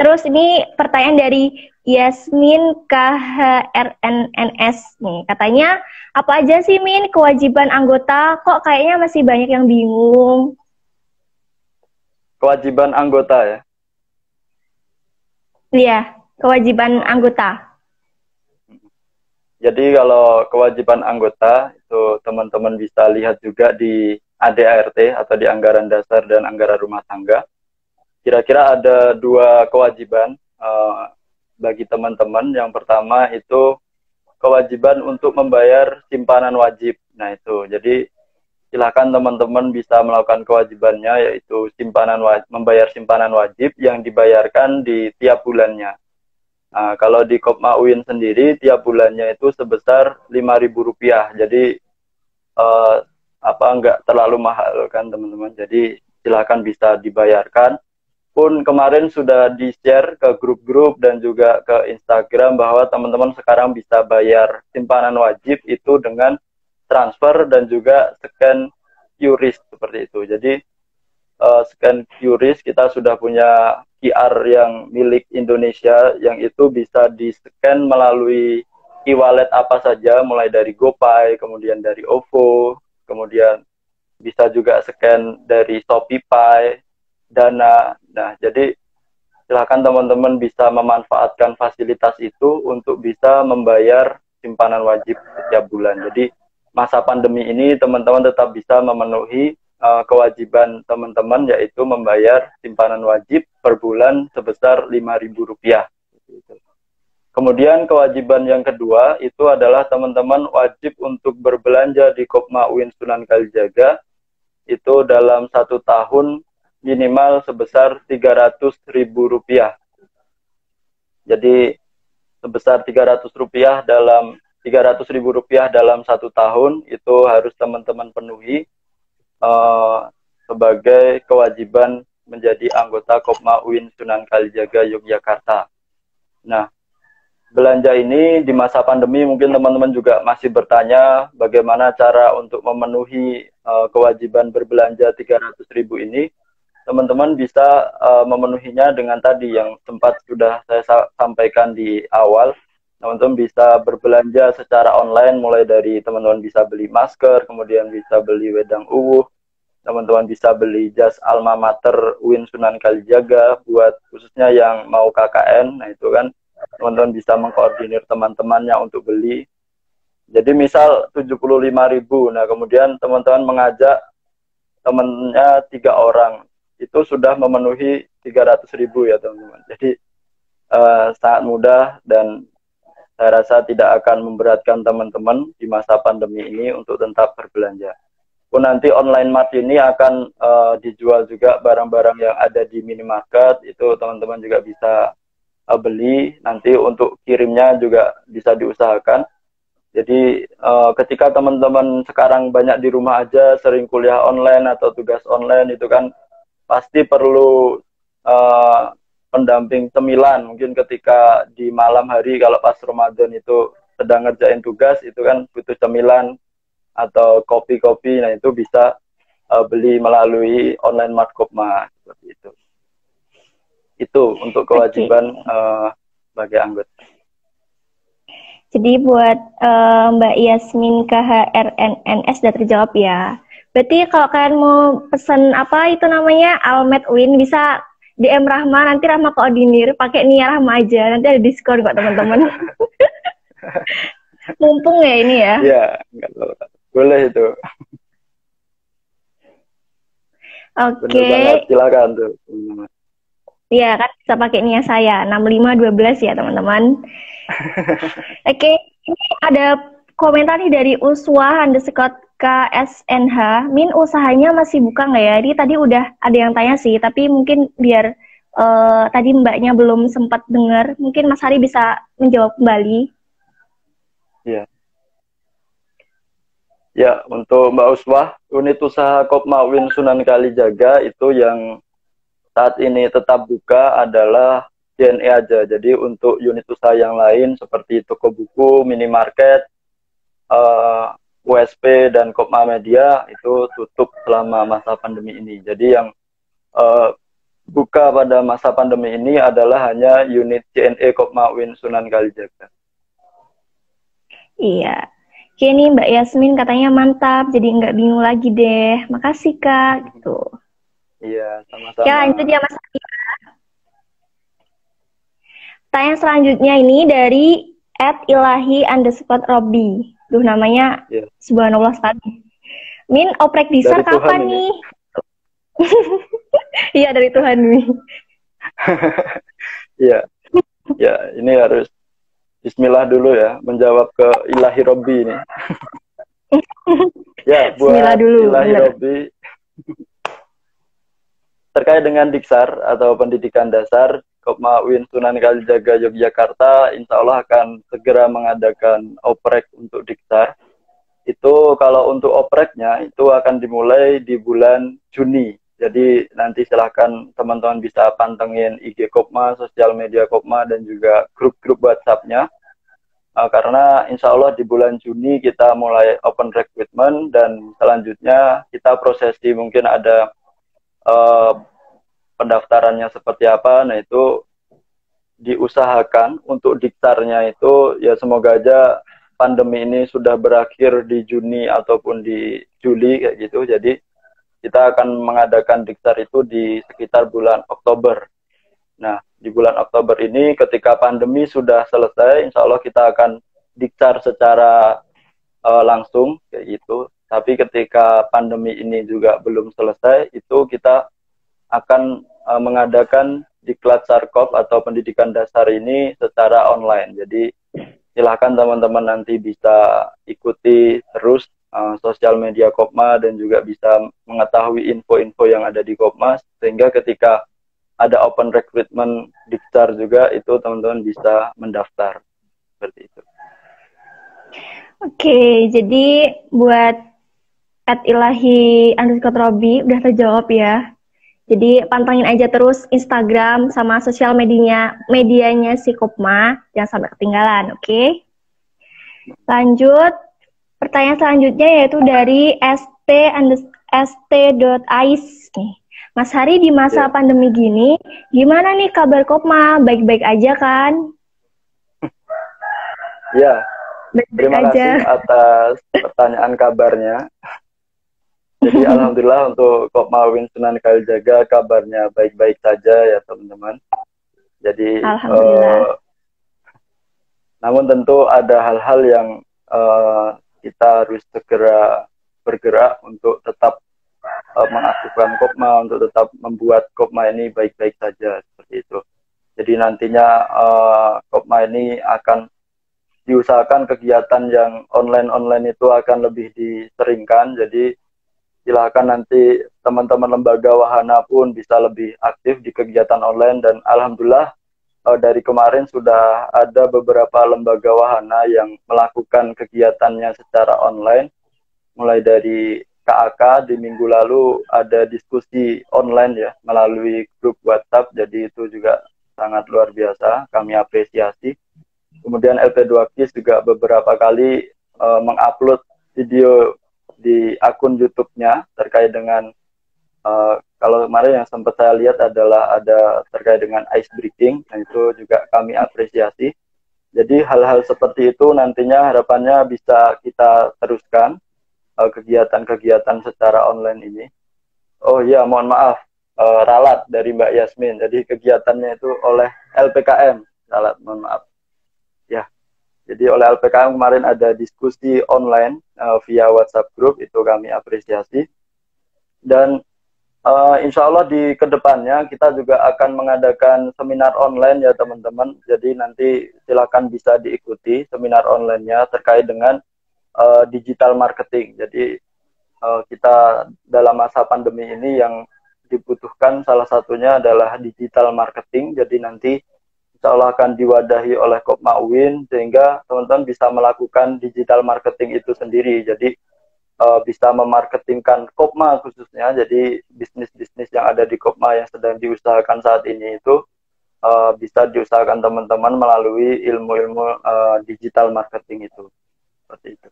Terus ini pertanyaan dari Yasmin KHRNNS nih. Katanya, apa aja sih Min kewajiban anggota? Kok kayaknya masih banyak yang bingung? Kewajiban anggota ya. Iya, kewajiban anggota. Jadi kalau kewajiban anggota itu teman-teman bisa lihat juga di ADART atau di anggaran dasar dan anggaran rumah tangga. Kira-kira ada dua kewajiban bagi teman-teman. Yang pertama itu kewajiban untuk membayar simpanan wajib. Nah itu, jadi silakan teman-teman bisa melakukan kewajibannya, yaitu membayar simpanan wajib yang dibayarkan di tiap bulannya. Nah, kalau di Kopma UIN sendiri tiap bulannya itu sebesar Rp5.000. Jadi nggak terlalu mahal kan teman-teman. Jadi silakan bisa dibayarkan. Pun kemarin sudah di-share ke grup-grup dan juga ke Instagram bahwa teman-teman sekarang bisa bayar simpanan wajib itu dengan transfer dan juga scan QRIS seperti itu. Jadi scan QRIS kita sudah punya QR yang milik Indonesia yang itu bisa di-scan melalui e-wallet apa saja, mulai dari GoPay, kemudian dari OVO, kemudian bisa juga scan dari ShopeePay, Dana. Nah, jadi silakan teman-teman bisa memanfaatkan fasilitas itu untuk bisa membayar simpanan wajib setiap bulan. Jadi masa pandemi ini teman-teman tetap bisa memenuhi kewajiban teman-teman, yaitu membayar simpanan wajib per bulan sebesar Rp5.000. Kemudian kewajiban yang kedua itu adalah teman-teman wajib untuk berbelanja di Kopma UIN Sunan Kalijaga itu dalam 1 tahun minimal sebesar Rp300.000. Jadi sebesar Rp300.000 dalam 1 tahun itu harus teman-teman penuhi sebagai kewajiban menjadi anggota Kopma UIN Sunan Kalijaga Yogyakarta. Nah, belanja ini di masa pandemi mungkin teman-teman juga masih bertanya bagaimana cara untuk memenuhi kewajiban berbelanja Rp300.000 ini. Teman-teman bisa memenuhinya dengan tadi yang sempat sudah saya sampaikan di awal. Teman-teman bisa berbelanja secara online, mulai dari teman-teman bisa beli masker, kemudian bisa beli wedang uwuh, teman-teman bisa beli jas alma mater UIN Sunan Kalijaga buat khususnya yang mau KKN. Nah itu kan teman-teman bisa mengkoordinir teman-temannya untuk beli. Jadi misal Rp75.000, nah kemudian teman-teman mengajak temannya 3 orang, itu sudah memenuhi Rp300.000 ya teman-teman. Jadi sangat mudah dan saya rasa tidak akan memberatkan teman-teman di masa pandemi ini untuk tetap berbelanja. Pun nanti online mart ini akan dijual juga barang-barang yang ada di minimarket, itu teman-teman juga bisa beli. Nanti untuk kirimnya juga bisa diusahakan. Jadi ketika teman-teman sekarang banyak di rumah aja, sering kuliah online atau tugas online, itu kan pasti perlu pendamping cemilan. Mungkin ketika di malam hari kalau pas Ramadan itu sedang ngerjain tugas, itu kan butuh cemilan atau kopi-kopi. Nah itu bisa beli melalui online mart Kopma seperti itu. Itu untuk kewajiban bagi anggota. Jadi buat Mbak Yasmin KHRNNS sudah terjawab ya. Berarti kalau kalian mau pesen apa itu namanya Almed Win, bisa DM Rahma, nanti Rahma koordinir pakai Nia Rahma aja, nanti ada diskon kok teman-teman. Mumpung ya ini ya. Iya, boleh itu. Oke. Silakan tuh. Iya kan bisa pakai Nia saya 6512 ya teman-teman. Oke, ini ada komentar nih dari Uswa_KSNH. Min, usahanya masih buka nggak ya? Ini tadi udah ada yang tanya sih, tapi mungkin biar tadi mbaknya belum sempat dengar, mungkin Mas Hari bisa menjawab kembali. Iya. Ya, untuk Mbak Uswah, unit usaha Kopma UIN Sunan Kalijaga itu yang saat ini tetap buka adalah JNE aja. Jadi untuk unit usaha yang lain seperti toko buku, minimarket, USP dan Kopma Media itu tutup selama masa pandemi ini. Jadi yang buka pada masa pandemi ini adalah hanya unit CNE Kopma UIN Sunan Kalijaga. Iya. Oke nih Mbak Yasmin katanya mantap, jadi nggak bingung lagi deh. Makasih Kak, gitu. Iya, Ya sama-sama. lanjut ya Mas. Pertanyaan selanjutnya ini dari @ilahi_robby. Duh namanya Ya. subhanallah sekali. Min, oprek disar Dari Tuhan kapan ini. nih? Iya dari Tuhan nih. Iya. Ya, ini harus Bismillah dulu ya, menjawab ke Ilahi Robbi ini. Ya, Bismillah buat dulu. Ilahi Bener. Robbi, terkait dengan Diksar atau pendidikan dasar, Kopma UIN Sunan Kalijaga Yogyakarta, insya Allah akan segera mengadakan oprek untuk Diksar. Itu kalau untuk opreknya, itu akan dimulai di bulan Juni. Jadi nanti silahkan teman-teman bisa pantengin IG Kopma, sosial media Kopma, dan juga grup-grup WhatsApp-nya. Karena insya Allah di bulan Juni kita mulai open recruitment dan selanjutnya kita prosesi mungkin ada pendaftarannya seperti apa. Nah itu diusahakan untuk diktarnya itu ya semoga aja pandemi ini sudah berakhir di Juni ataupun di Juli kayak gitu. Jadi kita akan mengadakan diktar itu di sekitar bulan Oktober. Nah, di bulan Oktober ini ketika pandemi sudah selesai, insya Allah kita akan diktar secara langsung kayak gitu. Tapi ketika pandemi ini juga belum selesai, itu kita akan mengadakan diklat Sarkop atau pendidikan dasar ini secara online. Jadi silahkan teman-teman nanti bisa ikuti terus sosial media Kopma dan juga bisa mengetahui info-info yang ada di Kopma sehingga ketika ada open recruitment Diktar juga itu teman-teman bisa mendaftar seperti itu. Oke, jadi buat @ilahi_robby udah terjawab ya. Jadi pantengin aja terus Instagram sama sosial medianya si Kopma, jangan sampai ketinggalan, oke? Lanjut, pertanyaan selanjutnya yaitu dari st.ais nih. Mas Hari, di masa pandemi gini, gimana nih kabar Kopma? Baik-baik aja kan? Ya, terima kasih atas pertanyaan kabarnya. Jadi alhamdulillah untuk Kopma UIN Sunan Kalijaga kabarnya baik-baik saja ya teman-teman. Jadi namun tentu ada hal-hal yang kita harus segera bergerak untuk tetap mengaktifkan Kopma, untuk tetap membuat Kopma ini baik-baik saja seperti itu. Jadi nantinya Kopma ini akan diusahakan kegiatan yang online itu akan lebih diseringkan. Jadi silakan nanti teman-teman lembaga wahana pun bisa lebih aktif di kegiatan online dan alhamdulillah dari kemarin sudah ada beberapa lembaga wahana yang melakukan kegiatannya secara online. Mulai dari KAK di minggu lalu ada diskusi online ya melalui grup WhatsApp, jadi itu juga sangat luar biasa, kami apresiasi. Kemudian LP2KIS juga beberapa kali mengupload video di akun YouTube-nya terkait dengan kalau kemarin yang sempat saya lihat adalah ada terkait dengan ice breaking, nah itu juga kami apresiasi. Jadi hal-hal seperti itu nantinya harapannya bisa kita teruskan kegiatan-kegiatan secara online ini. Oh iya, mohon maaf, ralat dari Mbak Yasmin. Jadi kegiatannya itu oleh LPKM, ralat, mohon maaf. Ya, jadi oleh LPKM kemarin ada diskusi online via WhatsApp group, itu kami apresiasi. Dan insya Allah di kedepannya kita juga akan mengadakan seminar online ya teman-teman. Jadi nanti silakan bisa diikuti seminar online-nya terkait dengan digital marketing. Jadi kita dalam masa pandemi ini yang dibutuhkan salah satunya adalah digital marketing. Jadi nanti insya Allah akan diwadahi oleh Kopma UIN sehingga teman-teman bisa melakukan digital marketing itu sendiri. Jadi bisa memarketingkan Kopma khususnya. Jadi bisnis-bisnis yang ada di Kopma yang sedang diusahakan saat ini itu bisa diusahakan teman-teman melalui ilmu-ilmu digital marketing itu. Seperti itu.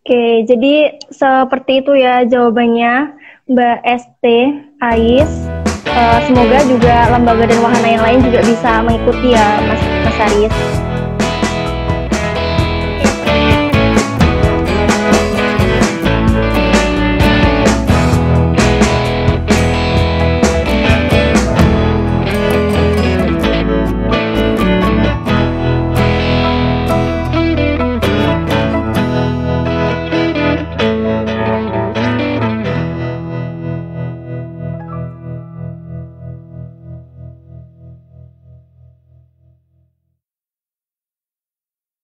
Oke, jadi seperti itu ya jawabannya Mbak ST, Ais. Semoga juga lembaga dan wahana yang lain juga bisa mengikuti ya, Mas Aris.